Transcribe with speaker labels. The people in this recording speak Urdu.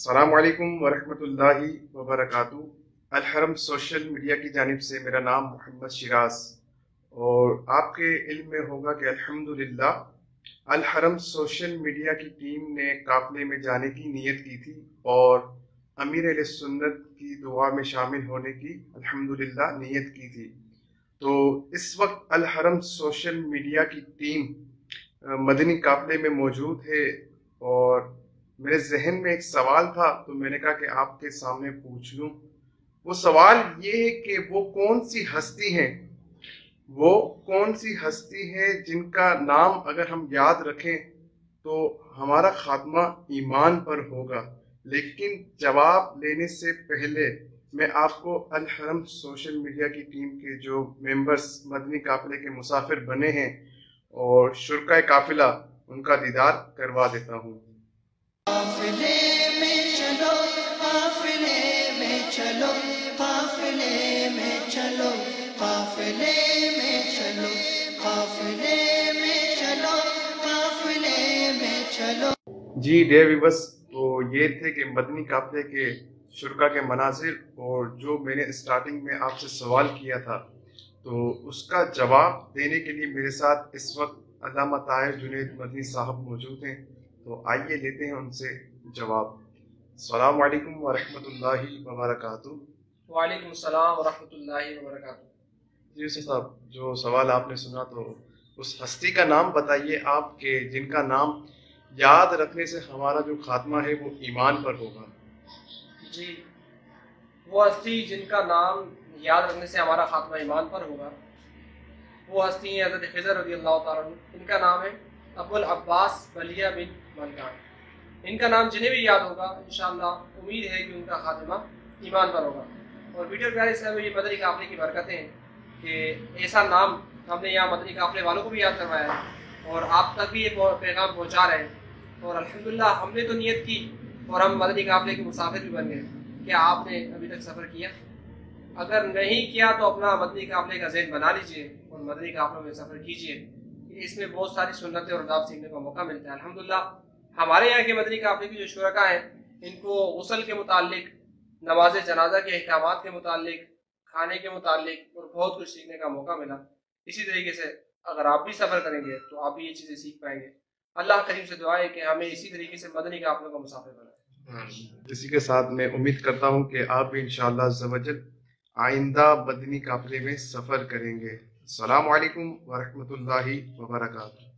Speaker 1: السلام علیکم ورحمۃ اللہ وبرکاتہ۔ الحرم سوشل میڈیا کی جانب سے میرا نام محمد شیراز، اور آپ کے علم میں ہوگا کہ الحمدللہ الحرم سوشل میڈیا کی ٹیم نے قافلے میں جانے کی نیت کی تھی اور امیر اہل سنت کی دعا میں شامل ہونے کی الحمدللہ نیت کی تھی۔ تو اس وقت الحرم سوشل میڈیا کی ٹیم مدنی قافلے میں موجود ہے، اور میرے ذہن میں ایک سوال تھا تو میں نے کہا کہ آپ کے سامنے پوچھ لوں۔ وہ سوال یہ ہے کہ وہ کون سی ہستی ہیں جن کا نام اگر ہم یاد رکھیں تو ہمارا خاتمہ ایمان پر ہوگا۔ لیکن جواب لینے سے پہلے میں آپ کو الحرم سوشل میڈیا کی ٹیم کے جو ممبرز مدنی قافلے کے مسافر بنے ہیں اور شرکائے قافلہ، ان کا دیدار کروا دیتا ہوں۔
Speaker 2: قافلے میں چلو، قافلے میں چلو، قافلے میں چلو، قافلے میں چلو، قافلے میں چلو، قافلے میں چلو۔
Speaker 1: جی ڈیئر ویورز، تو یہ تھے کہ مدنی قافلے کے شرکا کے مناظر، اور جو میں نے اسٹارٹنگ میں آپ سے سوال کیا تھا تو اس کا جواب دینے کے لیے میرے ساتھ اس وقت علامہ طاہر جنید مدنی صاحب موجود ہیں، تو آئیے لیتے ہیں ان سے جواب۔ السلام علیکم ورحمۃ اللہ وبرکاتہ۔
Speaker 3: وعلیکم السلام ورحمۃ اللہ وبرکاتہ۔
Speaker 1: جی یوسف صاحب، جو سوال آپ نے سنا تو اس ہستی کا نام بتائیے آپ کے جن کا نام یاد رکھنے سے ہمارا جو خاتمہ ہے وہ ایمان پر ہوگا۔
Speaker 3: جی، وہ ہستی جن کا نام یاد رکھنے سے ہمارا خاتمہ ایمان پر ہوگا، وہ ہستی ہیں حضرت خضر رضی اللہ تعالیٰ عنہ۔ ان کا نام ہے ابو العباس بلیہ بن ملکان۔ ان کا نام جنہیں بھی یاد ہوگا انشاءاللہ امید ہے کہ ان کا خاتمہ ایمان پر ہوگا۔ اور ویڈیو پیارے صاحب، یہ مدنی قافلے کی برکتیں ہیں کہ ایسا نام ہم نے یہاں مدنی قافلے والوں کو بھی یاد کروایا ہے اور آپ تک بھی یہ پیغام پہنچا رہے ہیں۔ اور الحمدللہ ہم نے تو نیت کی اور ہم مدنی قافلے کے مسافر بھی بن گئے۔ کیا آپ نے ابھی تک سفر کیا؟ اگر نہیں کیا تو اپنا مدنی قافلے کا ذہن بنا لیجئے اور مدنی قافلوں میں سفر کیجئے۔ اس میں بہت ساری سنتیں اور آداب سیکھنے کا موقع ملتا ہے۔ الحمدللہ ہمارے یہاں کے مدنی قافلے کی جو شرکاء ہیں، ان کو غسل کے متعلق، نماز جنازہ کے احکامات کے متعلق، کھانے کے متعلق اور بہت کچھ سیکھنے کا موقع ملا۔ اسی طریقے سے اگر آپ بھی سفر کریں گے تو آپ بھی یہ چیزیں سیکھ پائیں گے۔ اللہ کریم سے دعا ہے کہ ہمیں اسی طریقے سے مدنی قافلوں کا مسافر بنائے۔
Speaker 1: اسی کے ساتھ میں امید کرتا ہوں کہ آپ بھی انشاءاللہ عز و جل آئندہ مدنی قافلے میں سفر کریں گے۔ السلام علیکم ورحمۃ اللہ وبرکاتہ۔